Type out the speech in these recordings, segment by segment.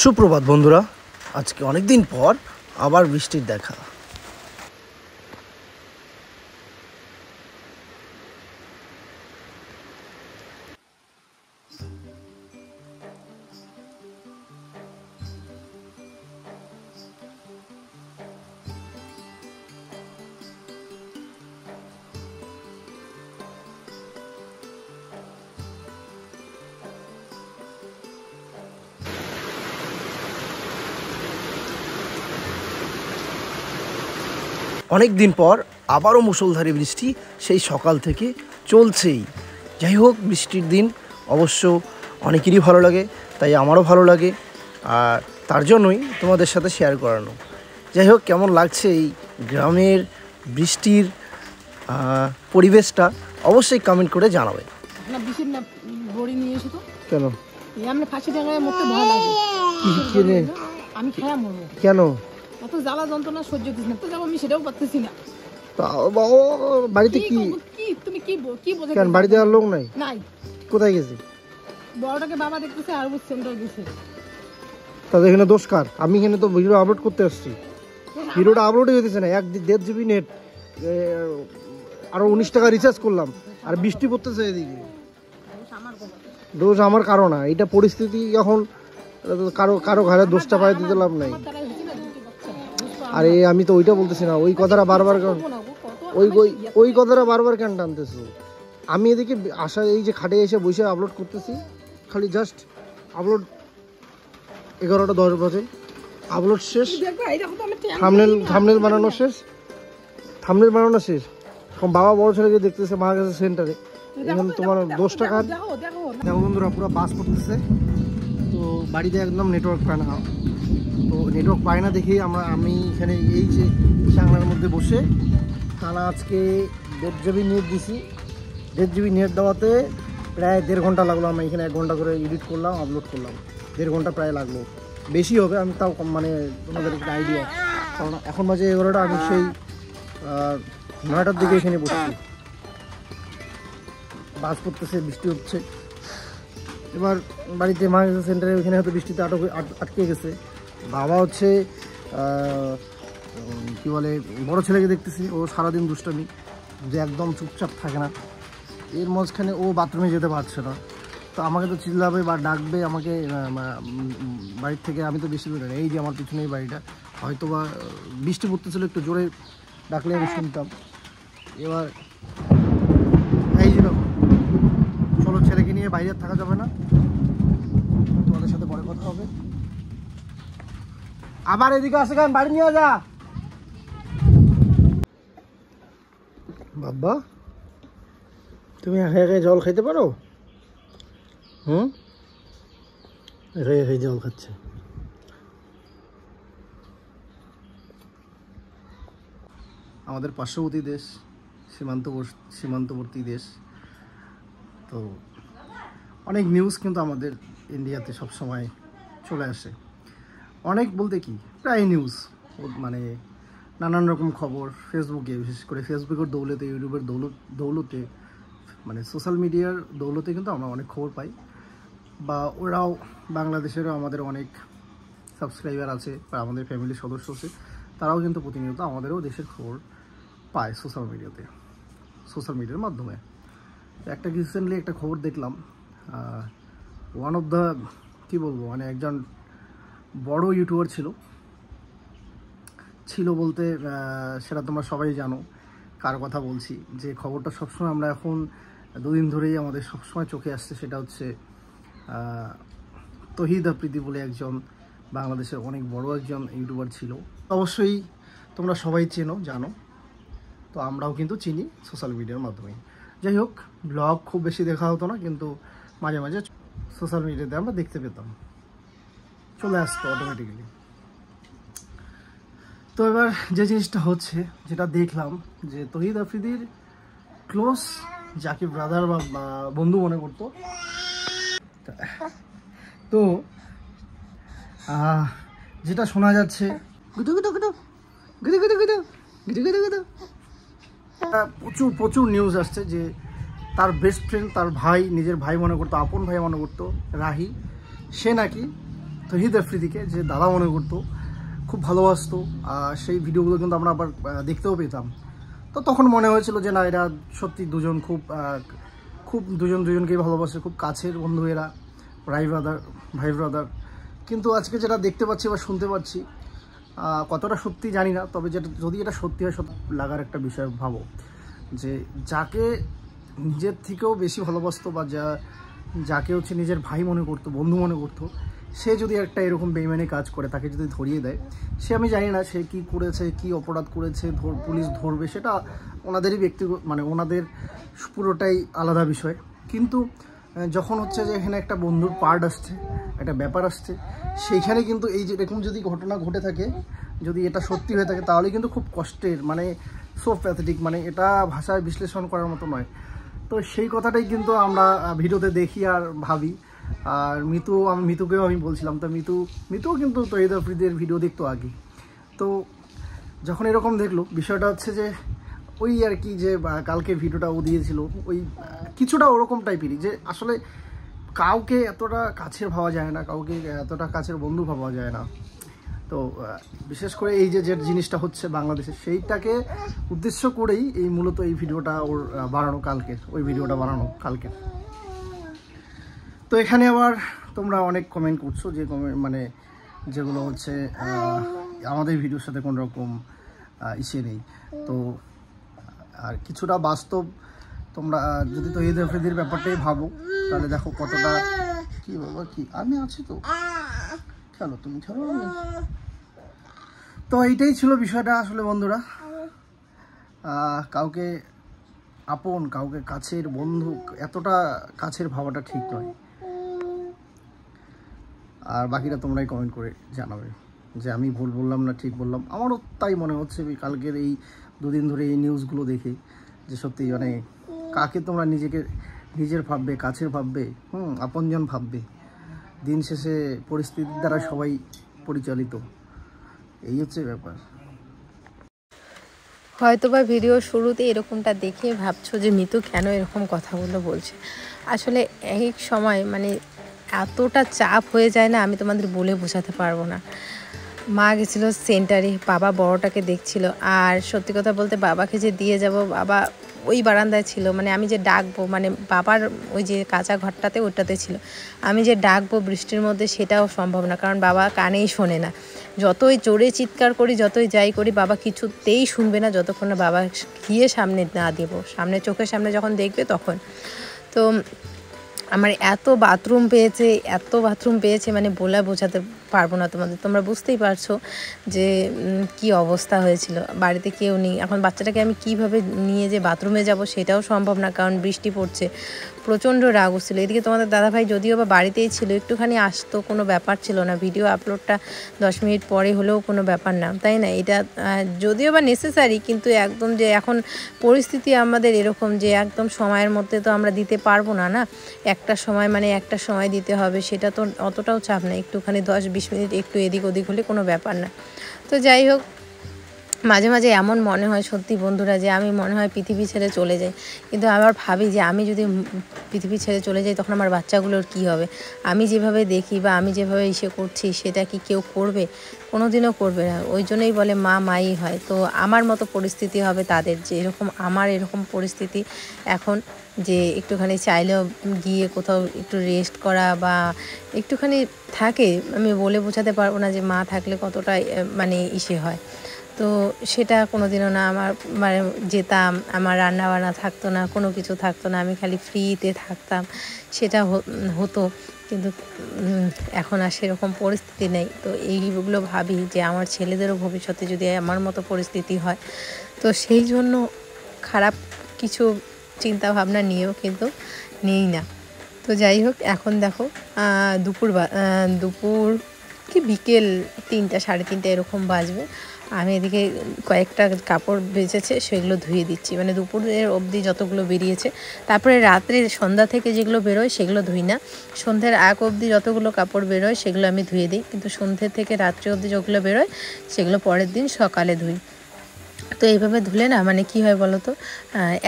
সুপ্রভাত বন্ধুরা, আজকে অনেক দিন পর আবার বৃষ্টির দেখা। অনেক দিন পর আবারও মুষলধারে বৃষ্টি সেই সকাল থেকে চলছেই। যাই হোক, বৃষ্টির দিন অবশ্য অনেকেরই ভালো লাগে, তাই আমারও ভালো লাগে, আর তার জন্যই তোমাদের সাথে শেয়ার করানো। যাই হোক, কেমন লাগছে এই গ্রামের বৃষ্টির পরিবেশটা অবশ্যই কমেন্ট করে জানাবে। কেন কেন এত জ্বালা যন্ত্রণা সহ্য করছি না, তো যাবো আমি সেটাও পারতেছি না। বাড়িতে কি তুমি কি বোঝো? কেন বাড়িতে আর লোক নাই? নাই। কোথায় গেছে? বড়টাকে বাবা দেখতেছে আর বুঝছে সেন্টার গেছে। তাদের এখানে দোষ কার? আমি এখানে তো ভিডিও আপলোড করতে আসছি, ভিডিওটা আপলোডই হইতেছে না। 1.5 GB নেট, আরো 19 টাকা রিচার্জ করলাম, আর বৃষ্টি পড়তেছে এদিকে। দোষ আমার কারো না, এটা পরিস্থিতি। এখন কারো ঘরে দোষটা পাই দিতে লাভ নাই। আরে আমি তো ওইটা বলতেছি না, ওই কথাটা বারবার ওই কথাটা বারবার কেন টানতেছো? আমি এদিকে আসা, এই যে খাটে এসে বসে আপলোড করতেছি, খালি জাস্ট আপলোড 11টা 10 বাজে আপলোড শেষ, থাম্বনেল বানানো শেষ, বাবা বড় ছেলেকে দেখতেছে মা গেছে সেন্টারে। এখন তোমার দোষটা কার? দেখো বন্ধুরা, পুরো বাস করতেছে, তো বাড়িতে একদম নেটওয়ার্ক পায় না। তো নেটওয়ার্ক পায় না দেখেই আমি এখানে এই যে জানলার মধ্যে বসে টানা আজকে 1.5 GB নেট দিছি। 1.5 GB নেট দেওয়াতে প্রায় 1.5 ঘন্টা লাগলো। আমি এখানে 1 ঘন্টা করে এডিট করলাম, আপলোড করলাম, 1.5 ঘন্টা প্রায় লাগলো। বেশি হবে, আমি তাও মানে তোমাদের একটা আইডিয়া। কারণ এখন বাজে 11টা, আমি সেই 9টার দিকে এখানে বসছি। বাস পড়তেছে, বৃষ্টি হচ্ছে। এবার বাড়িতে মা গেছে সেন্টারে, ওইখানে হয়তো বৃষ্টিতে আটকে গেছে। বাবা হচ্ছে কি বলে, বড় ছেলেকে দেখতেছি, ও সারাদিন দুষ্টামি, যে একদম চুপচাপ থাকে না। এর মাঝখানে ও বাথরুমে যেতে পারছে না, তো আমাকে তো চিল্লাবে বা ডাকবে আমাকে বাড়ির থেকে। আমি তো বেশি দূরে, এই যে আমার পিছনেই বাড়িটা, হয়তো বা বৃষ্টি পড়তেছিল, একটু জোরে ডাকলে আমি শুনতাম। এবার এই যে চলো, ছেলেকে নিয়ে বাইরে থাকা যাবে না, তোমাদের সাথে পরে কথা হবে। আবার এদিকে আসে, কেন বাড়ি নিয়ে যা। বাবা, তুমি একা জল খাইতে পারো? একা জল খাচ্ছে। আমাদের পার্শ্ববর্তী দেশ, সীমান্তবর্তী দেশ, তো অনেক নিউজ কিন্তু আমাদের ইন্ডিয়াতে সব সময় চলে আসে। অনেক বলতে কি, প্রায় নিউজ, মানে নানান রকম খবর ফেসবুকে, বিশেষ করে ফেসবুকের দৌলতে, ইউটিউবের দৌলতে, মানে সোশ্যাল মিডিয়ার দৌলতে কিন্তু আমরা অনেক খবর পাই। বা ওরাও, বাংলাদেশেরও আমাদের অনেক সাবস্ক্রাইবার আছে, বা আমাদের ফ্যামিলির সদস্য আছে, তারাও কিন্তু প্রতিনিয়ত আমাদেরও দেশের খবর পায় সোশ্যাল মিডিয়ার মাধ্যমে। একটা রিসেন্টলি একটা খবর দেখলাম, ওয়ান অফ দ্য, কী বলবো, মানে একজন বড় ইউটিউবার ছিল বলতে সেটা তোমরা সবাই জানো কার কথা বলছি। যে খবরটা সবসময় আমরা এখন 2 দিন ধরেই আমাদের সবসময় চোখে আসছে, সেটা হচ্ছে তহিদ আফ্রিদি বলে একজন বাংলাদেশের অনেক বড় একজন ইউটিউবার ছিল। অবশ্যই তোমরা সবাই জানো, তো আমরাও কিন্তু চিনি সোশ্যাল মিডিয়ার মাধ্যমে। যাই হোক, ব্লগ খুব বেশি দেখা হতো না, কিন্তু মাঝে মাঝে সোশ্যাল মিডিয়াতে আমরা দেখতে পেতাম, চলে আসতো অটোমেটিক্যালি। তো এবার যে জিনিসটা হচ্ছে, যেটা দেখলাম, যে তহিদ আফ্রিদির ক্লোজ, যাকে ব্রাদার বা বন্ধু মনে করতো, তো যেটা শোনা যাচ্ছে, প্রচুর নিউজ আসছে যে তার বেস্ট ফ্রেন্ড, তার ভাই, নিজের ভাই মনে করতো, আপন ভাই মনে করতো, রাহি, সে নাকি তহিদ আফ্রিদিকে, যে দাদা মনে করতো, খুব ভালোবাসতো। সেই ভিডিওগুলো কিন্তু আমরা আবার দেখতেও পেতাম। তো তখন মনে হয়েছিল যে না, এরা সত্যি দুজন খুব দুজনকেই ভালোবাসে, খুব কাছের বন্ধু এরা, ভাই ব্রাদার। কিন্তু আজকে যেটা দেখতে পাচ্ছি বা শুনতে পাচ্ছি, কতটা সত্যি জানি না, তবে যদি এটা সত্যি হয়, সত্যি লাগার একটা বিষয়। ভাবো যে যাকে নিজের থেকেও বেশি ভালোবাসতো বা যাকে হচ্ছে নিজের ভাই মনে করতো, বন্ধু মনে করতো, সে যদি একটা এরকম বেইমানি কাজ করে, তাকে যদি ধরিয়ে দেয়, সে, আমি জানি না সে কি করেছে, কি অপরাধ করেছে, পুলিশ ধরবে, সেটা ওনাদেরই ব্যক্তিগত, মানে ওনাদের পুরোটাই আলাদা বিষয়। কিন্তু যখন হচ্ছে যে এখানে একটা বন্ধুর পার্ট আসছে, একটা ব্যাপার আসছে, সেইখানে কিন্তু এই যে এরকম যদি ঘটনা ঘটে থাকে, যদি এটা সত্যি হয়ে থাকে, তাহলে কিন্তু খুব কষ্টের, মানে সো প্যাথেটিক, মানে এটা ভাষায় বিশ্লেষণ করার মতো নয়। তো সেই কথাটাই কিন্তু আমরা ভিডিওতে দেখি আর ভাবি। আর মিতুকেও আমি বলছিলাম, তো মিতুও কিন্তু তহিদ আফ্রিদির ভিডিও দেখতো আগে। তো যখন এরকম দেখলো, বিষয়টা হচ্ছে যে ওই আর কি, যে কালকে ভিডিওটা ও দিয়েছিল, ওই কিছুটা ওরকম টাইপেরই, যে আসলে কাউকে এতটা কাছের ভাবা যায় না, কাউকে এতটা কাছের বন্ধু ভাবা যায় না। তো বিশেষ করে এই যে জিনিসটা হচ্ছে বাংলাদেশে, সেইটাকে উদ্দেশ্য করেই এই মূলত এই ভিডিওটা ওর বানানো, কালকে ওই ভিডিওটা বানানো কালকে। তো এখানে আবার তোমরা অনেক কমেন্ট করছো, যে মানে যেগুলো হচ্ছে আমাদের ভিডিওর সাথে কোনো রকম ইসে নেই। তো আর কিছুটা বাস্তব, তোমরা যদি তহিদ আফ্রিদির ব্যাপারটাই ভাবো, তাহলে দেখো কতটা কি বাবা, কি আমি আছি তো, খেলো তুমি, খেলো। তো এইটাই ছিল বিষয়টা আসলে বন্ধুরা। কাউকে আপন, কাউকে কাছের বন্ধু এতটা কাছের ভাবাটা ঠিক নয়। আর বাকিটা তোমরাই কমেন্ট করে জানাবে যে আমি ভুল বললাম না ঠিক বললাম। আমারও তাই মনে হচ্ছে কালকের এই দুদিন ধরে এই নিউজগুলো দেখে, যে সত্যি মানে কাকে তোমরা নিজের ভাববে, কাছের ভাববে, আপনজন ভাববে, দিন শেষে পরিস্থিতির দ্বারা সবাই পরিচালিত, এই হচ্ছে ব্যাপার। হয়তোবা ভিডিও শুরুতে এরকমটা দেখে ভাবছো যে মিতু কেন এরকম কথাগুলো বলছে। আসলে এক সময় মানে এতটা চাপ হয়ে যায় না, আমি তোমাদের বলে বোঝাতে পারবো না। মা গেছিলো সেন্টারে, বাবা বড়টাকে দেখছিল। আর সত্যি কথা বলতে বাবাকে যে দিয়ে যাব, বাবা ওই বারান্দায় ছিল, মানে আমি যে ডাকবো, মানে বাবার ওই যে কাঁচা ঘরটাতে ওটাতে ছিল, আমি যে ডাকবো বৃষ্টির মধ্যে সেটাও সম্ভব না, কারণ বাবা কানেই শোনে না। যতই জোরে চিৎকার করি, যতই যাই করি, বাবা কিছুতেই শুনবে না যতক্ষণ না বাবা গিয়ে সামনে না দেবো, সামনে চোখের সামনে যখন দেখবে তখন। তো আমার এত বাথরুম পেয়েছে মানে বলে বোঝাতে পারবো না তোমাদের। তোমরা বুঝতেই পারছো যে কি অবস্থা হয়েছিল। বাড়িতে কেউ নেই, এখন বাচ্চাটাকে আমি কিভাবে নিয়ে যে বাথরুমে যাব সেটাও সম্ভব না, কারণ বৃষ্টি পড়ছে। প্রচণ্ড রাগ হচ্ছিলো। এদিকে তোমাদের দাদাভাই যদিও বা বাড়িতেই ছিল, একটুখানি আসতো, কোনো ব্যাপার ছিল না। ভিডিও আপলোডটা 10 মিনিট পরে হলেও কোনো ব্যাপার না, তাই না? এটা যদিও বা নেসেসারি, কিন্তু একদম যে এখন পরিস্থিতি আমাদের এরকম যে একদম সময়ের মধ্যে তো আমরা দিতে পারবো না, একটা সময় দিতে হবে, সেটা তো অতটাও চাপ নেই। একটুখানি 10-20 মিনিট একটু এদিক ওদিক হলে কোনো ব্যাপার না। তো যাই হোক, মাঝে মাঝে এমন মনে হয় সত্যি বন্ধুরা, যে আমি মনে হয় পৃথিবী ছেড়ে চলে যাই। কিন্তু আবার ভাবি যে আমি যদি পৃথিবী ছেড়ে চলে যাই, তখন আমার বাচ্চাগুলোর কি হবে? আমি যেভাবে দেখি বা আমি যেভাবে করছি, সেটা কি কেউ করবে? কোনো দিনও করবে না। ওই জন্যই বলে মা মাই হয়। তো আমার মতো পরিস্থিতি হবে তাদের, যে এরকম আমার এরকম পরিস্থিতি এখন, যে একটুখানি চাইলেও গিয়ে কোথাও একটু রেস্ট করা বা একটুখানি থাকে, আমি বলে বোঝাতে পারবো না যে মা থাকলে কতটা মানে হয়। তো সেটা কোনো দিনও না। আমার মানে যেতাম, আমার রান্নাবান্না থাকতো না, কোনো কিছু থাকতো না, আমি খালি ফ্রিতে থাকতাম, সেটা হতো। কিন্তু এখন আর সেরকম পরিস্থিতি নেই। তো এইগুলো ভাবি যে আমার ছেলেদেরও ভবিষ্যতে যদি আমার মতো পরিস্থিতি হয়, তো সেই জন্য খারাপ কিছু চিন্তা ভাবনা নিয়েও কিন্তু নেই না। তো যাই হোক, এখন দেখো দুপুর কি বিকেল 3টা 3:30 এরকম বাজবে। আমি এদিকে কয়েকটা কাপড় ভেজেছে সেগুলো ধুয়ে দিচ্ছি, মানে দুপুরের অবধি যতগুলো বেরিয়েছে। তারপরে রাত্রে সন্ধ্যা থেকে যেগুলো বেরোয় সেগুলো ধুই না, সন্ধ্যের আগ অবধি যতগুলো কাপড় বেরোয় সেগুলো আমি ধুয়ে দিই। কিন্তু সন্ধ্যে থেকে রাত্রে অবধি যেগুলো বেরোয় সেগুলো পরের দিন সকালে ধুই। তো এইভাবে ধুলে না মানে কি হয় বলো তো,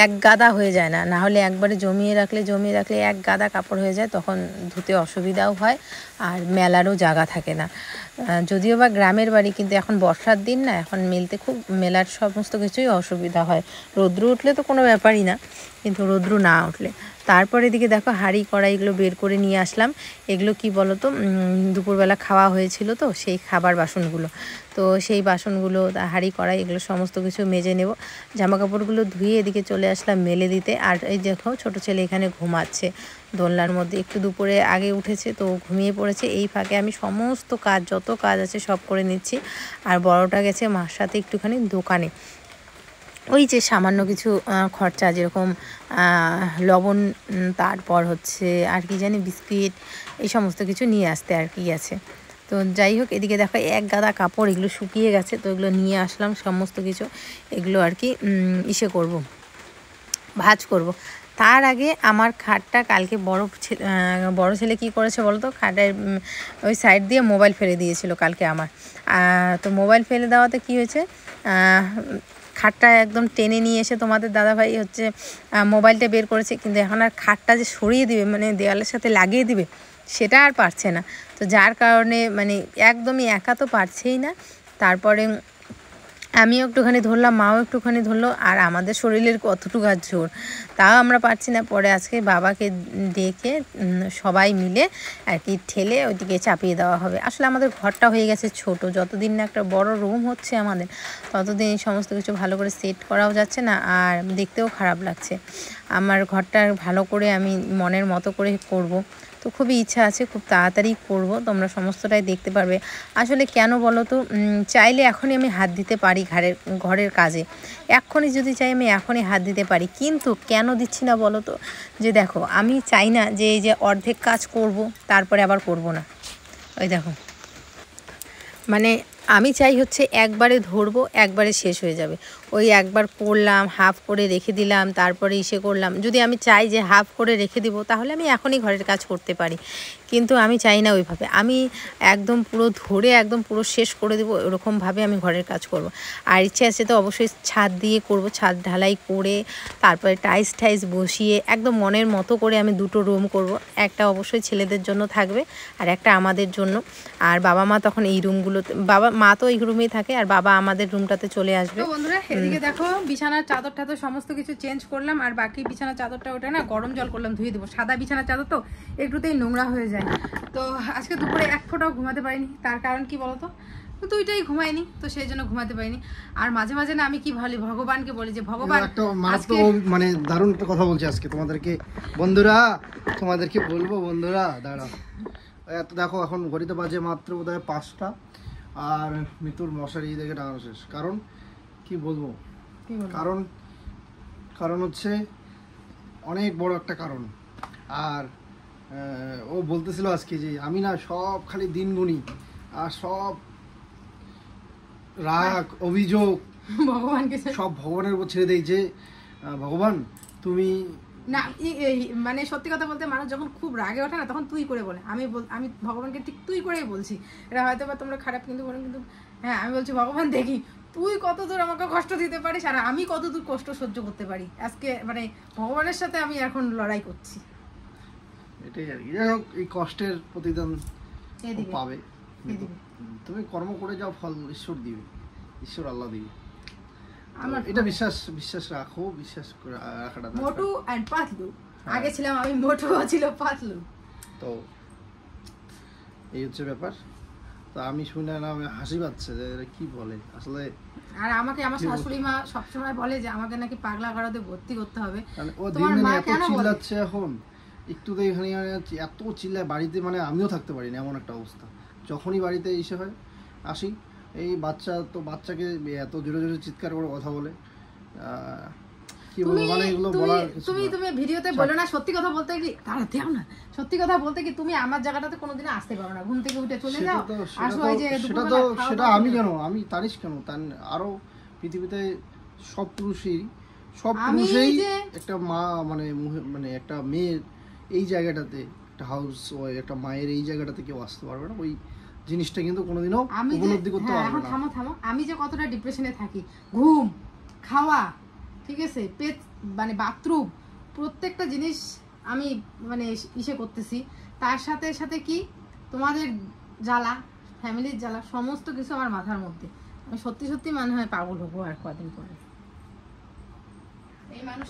এক গাদা হয়ে যায় না, না হলে একবারে জমিয়ে রাখলে এক গাদা কাপড় হয়ে যায়, তখন ধুতে অসুবিধাও হয় আর মেলারও জায়গা থাকে না। যদিও বা গ্রামের বাড়ি, কিন্তু এখন বর্ষার দিন না, এখন মেলতে খুব মেলার সমস্ত কিছুই অসুবিধা হয়। রৌদ্র উঠলে তো কোনো ব্যাপারই না, কিন্তু রৌদ্র না উঠলে। তারপর এদিকে দেখো হাঁড়ি কড়াইগুলো বের করে নিয়ে আসলাম। এগুলো কি বলো তো, দুপুরবেলা খাওয়া হয়েছিল তো সেই খাবার বাসনগুলো, তো সেই বাসনগুলো হাঁড়ি কড়াই এগুলো সমস্ত কিছু মেজে নেব। জামা কাপড়গুলো ধুয়ে এদিকে চলে আসলাম মেলে দিতে। আর এই দেখো ছোটো ছেলে এখানে ঘুমাচ্ছে দোলনার মধ্যে, একটু দুপুরে আগে উঠেছে তো ঘুমিয়ে পড়েছে। এই ফাঁকে আমি সমস্ত কাজ, যত কাজ আছে সব করে নিচ্ছি। আর বড়টা গেছে মার সাথে একটুখানি দোকানে, ওই যে সামান্য কিছু খরচা, যেরকম লবণ, তারপর হচ্ছে আর কি জানি বিস্কিট, এই সমস্ত কিছু নিয়ে আসতে আর কি আছে। তো যাই হোক, এদিকে দেখো এক গাদা কাপড়, এগুলো শুকিয়ে গেছে, তো এগুলো নিয়ে আসলাম সমস্ত কিছু। এগুলো আর কি করব, ভাঁজ করব। তার আগে আমার খাটটা কালকে বড় ছেলে কি করেছে বলো তো, খাটের ওই সাইড দিয়ে মোবাইল ফেলে দিয়েছিল কালকে আমার। তো মোবাইল ফেলে দেওয়াতে কি হয়েছে, খাটটা একদম টেনে নিয়ে এসে তোমাদের দাদাভাই হচ্ছে মোবাইলটা বের করেছে, কিন্তু এখন আর খাটটা যে সরিয়ে দিবে, মানে দেওয়ালের সাথে লাগিয়ে দিবে, সেটা আর পারছে না। তো যার কারণে মানে একদমই একা তো পারছেই না। তারপরে আমিও একটুখানি ধরলাম, মাও একটুখানি ধরলো, আর আমাদের শরীরের কতটুকু আর জোর, তাও আমরা পারছি না। পরে আজকে বাবাকে ডেকে সবাই মিলে আর কি ঠেলে ওইদিকে চাপিয়ে দেওয়া হবে। আসলে আমাদের ঘরটা হয়ে গেছে ছোট, যতদিন না একটা বড় রুম হচ্ছে আমাদের, ততদিন সমস্ত কিছু ভালো করে সেট করাও যাচ্ছে না, আর দেখতেও খারাপ লাগছে। আমার ঘরটা ভালো করে আমি মনের মতো করে করব, তো খুবই ইচ্ছা আছে, খুব তাড়াতাড়ি করব, তোমরা সমস্তটাই দেখতে পারবে। আসলে কেন বলো তো, চাইলে এখনই আমি হাত দিতে পারি ঘরের কাজে, এখনই যদি চাই আমি এখনই হাত দিতে পারি, কিন্তু কেন দিচ্ছি না বলো তো, যে দেখো আমি চাই না যে এই যে অর্ধেক কাজ করব তারপরে আবার করব না। ওই দেখো, মানে আমি চাই হচ্ছে একবারে ধরবো, একবারে শেষ হয়ে যাবে। ওই একবার করলাম, হাফ করে রেখে দিলাম, তারপরে করলাম। যদি আমি চাই যে হাফ করে রেখে দিব, তাহলে আমি এখনই ঘরের কাজ করতে পারি, কিন্তু আমি চাই না ওইভাবে। আমি একদম পুরো ধরে একদম পুরো শেষ করে দেবো, এরকমভাবে আমি ঘরের কাজ করব। আর ইচ্ছে আছে তো অবশ্যই ছাদ দিয়ে করব, ছাদ ঢালাই করে তারপরে টাইস বসিয়ে একদম মনের মতো করে আমি দুটো রুম করব। একটা অবশ্যই ছেলেদের জন্য থাকবে, আর একটা আমাদের জন্য। আর বাবা মা তখন এই রুমগুলোতে, মা তো এই রুমেই থাকে, আর বাবা আমাদের রুমটাতে চলে আসবে। তো বন্ধুরা এদিকে দেখো বিছানার চাদর টাদর সমস্ত কিছু চেঞ্জ করলাম, আর বাকি বিছানার চাদরটা ওটা না গরম জল করলাম, ধুয়ে দেবো। সাদা বিছানার চাদর তো একটুতেই নোংরা হয়ে যায়। তো আজকে দুপুরে এক ফোঁটাও ঘুমাতে পারিনি, তার কারণ কি বলতো, দুইটাই ঘুমাইনি, তো সেই জন্য ঘুমাতে পারিনি। আর মাঝে মাঝে না আমি কি বলি, ভগবানকে বলি যে ভগবান, একটা মানে দারুণ একটা কথা বলছি আজকে তোমাদেরকে তোমাদেরকে বলবো বন্ধুরা, দাঁড়াও। এত দেখো এখন ঘড়িতে বাজে মাত্র বোধহয় 5টা, আর মিতুর মশারি দেখে টাঙানো শেষ। কারণ কি বলবো, কারণ হচ্ছে অনেক বড় একটা কারণ। আর ও বলতেছিল আজকে যে আমি না সব খালি দিন গুনি, আর সব রাগ অভিযোগ ভগবানকে সব ভগবানের উপর ছেড়ে দেই, যে ভগবান তুমি না। মানে সত্যি কথা বলতে, মানুষ যখন খুব রাগে ওঠে না, তখন তুই করে বলে। আমি ভগবানকে ঠিক তুই করেই বলছি। এটা হয়তো বা তোমরা খারাপ কিন্তু বলেন, কিন্তু হ্যাঁ আমি বলছি ভগবান দেখি তুই কত দূর আমাকে কষ্ট দিতে পারিস, আর আমি কত দূর কষ্ট সহ্য করতে পারি। আজকে মানে ভগবানের সাথে আমি এখন লড়াই করছি। এটাই আর কি। যাই হোক, এই কষ্টের প্রতিদান পাবে। তুমি কর্ম করে যাও, ফল ঈশ্বর দিবে, ঈশ্বর আল্লাহ দিবে। এটা বিশ্বাস রাখো, বিশ্বাস করে রাখাটা। মোটু এন্ড পাতলু, আগে ছিলাম আমি মোটু, ছিল পাতলু। তো এই হচ্ছে ব্যাপার। তো আমি শুনে না আমি হাসি পাচ্ছে যে কি বলে আসলে। আর আমাকে আমার শাশুড়ি মা সবসময় বলে যে আমাকে নাকি পাগলা গারদে ভর্তি করতে হবে। ও দিন দিন এত চিল্লাচ্ছে, এখন একটু তো এখানে এত চিল্লায় বাড়িতে, মানে আমিও থাকতে পারি না, এমন একটা অবস্থা। যখনই বাড়িতে এসে হয় আসি, এই বাচ্চাকে এত জোরে জোরে চিৎকার করে কথা বলে, কি বলবো, মানে এগুলো বলার তুমি ভিডিওতে বলো না। সত্যি কথা বলতে কি, তারা দেও না, সত্যি কথা বলতে কি, তুমি আমার জায়গাটাতে কোনোদিন আসতে পারো না। ঘুম থেকে উঠে চলে যাও, আসো এই যে সেটা আমি কেন, আমি তানিশ কেন, আরো পৃথিবীতে সব পুরুষই একটা মা, মানে একটা মেয়ের এই জায়গাটাতে, একটা হাউস ওয়াইফ, একটা মায়ের এই জায়গাটাতে কেউ আসতে পারবে না। ওই জিনিসটা কিন্তু কোনোদিনও আমি উপলব্ধি করতে পারবে এখন না। থামো থামো, আমি যে কতটা ডিপ্রেশনে থাকি, ঘুম, খাওয়া, ঠিক আছে, পেট, মানে বাথরুম, প্রত্যেকটা জিনিস আমি মানে ইসে করতেছি, তার সাথে সাথে কি তোমাদের জ্বালা, ফ্যামিলির জ্বালা, সমস্ত কিছু আমার মাথার মধ্যে। আমি সত্যি সত্যি মনে হয় পাগল হবো আর কদিন পরে। এই মানুষ